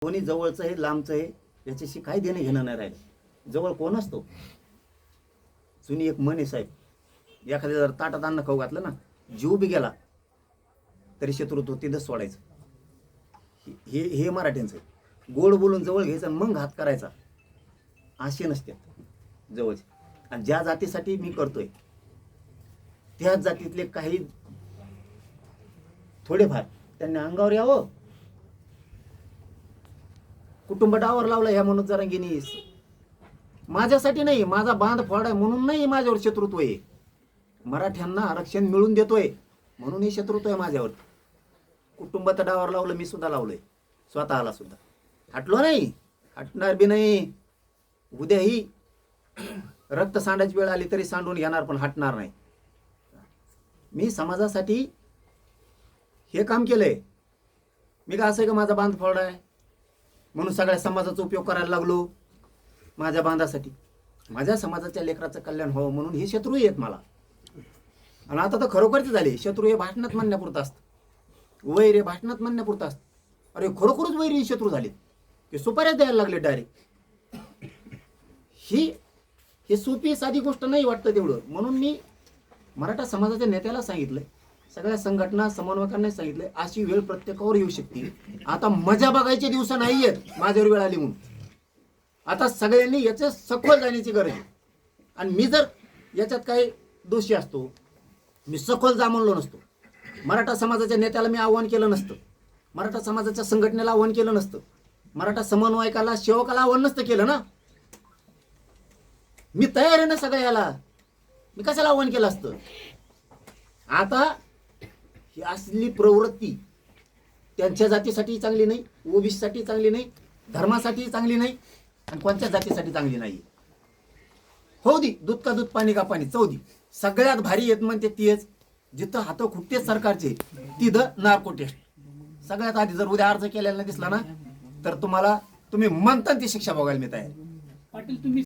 कोणी जवळचं आहे लांबचं आहे याच्याशी काही देणं घेणं नाही राहिलं. जवळ कोण असतो? जुनी एक म्हण आहे साहेब, एखाद्या जर ताटात अन्न खाऊ घातलं ना, जीव बी गेला तरी शत्रुत्व तिथंच सोडायचं. हे हे मराठ्यांचं आहे. गोड बोलून जवळ घ्यायचं मग घात करायचा असे नसते जवळचे. आणि ज्या जातीसाठी मी करतोय त्याच जातीतले काही थोडेफार त्यांनी अंगावर यावं. कुटुंब डावावर लावला ह्या मनोज जरांगेंनी. माझ्यासाठी नाही, माझा बांध फोडाय म्हणून नाही माझ्यावर शत्रुत्व आहे. मराठ्यांना आरक्षण मिळून देतोय म्हणून हे शत्रुत्व आहे माझ्यावर. कुटुंबात डावावर लावलं, मी सुद्धा लावलंय, स्वतःला सुद्धा. हटलो नाही, हटणार बी नाही. उद्याही रक्त सांडायची वेळ आली तरी सांडून घेणार, पण हटणार नाही. मी समाजासाठी हे काम केलंय. मी का असं का माझा बांध फोडाय म्हणून सगळ्या समाजाचा उपयोग करायला लागलो माझ्या बांधासाठी. माझ्या समाजाच्या लेकराचं कल्याण व्हावं म्हणून हे शत्रू आहेत मला. आणि आता तर खरोखरच झाले. शत्रू हे भाषणात म्हणण्यापुरतं असतं, वैर हे भाषणात म्हणण्यापुरतं असतं. अरे खरोखरच वैरी शत्रू झाले, ते सुपाऱ्या द्यायला लागले डायरेक्ट. ही सोपी साधी गोष्ट नाही वाटतं तेवढं. म्हणून मी मराठा समाजाच्या नेत्याला सांगितलंय, सगळ्या संघटना समन्वयकांना सांगितलंय, अशी वेळ प्रत्येकावर येऊ शकते. आता मजा बघायचे दिवस नाहीयेत, माझ्यावर वेळ आली म्हणून. आता सगळ्यांनी याचे सखोल जाण्याची गरज आहे. आणि मी जर याच्यात काही दोषी असतो, मी सखोल जा म्हणलो नसतो, मराठा समाजाच्या नेत्याला मी आव्हान केलं नसतं, मराठा समाजाच्या संघटनेला आव्हान केलं नसतं, मराठा समन्वयकाला सेवकाला आव्हान नसतं केलं ना. मी तयार आहे ना सगळ्या याला, मी कशाला आव्हान केलं असतं. आता ही असली प्रवृत्ती त्यांच्या जातीसाठी चांगली नाही, ओबीसीसाठी चांगली नाही, धर्मासाठी चांगली नाही, आणि कोणत्या जातीसाठी चांगली नाही. हो दी दूध का दूध पाणी का पाणी चौदी. सगळ्यात भारी येत म्हणते तीच, जिथं हात खुटते सरकारचे तिथं नार्को टेस्ट. सगळ्यात आधी जर उद्या अर्ज केलेला दिसला ना तर तुम्ही म्हणता ती शिक्षा बघायला मी तयार. पाटील तुम्ही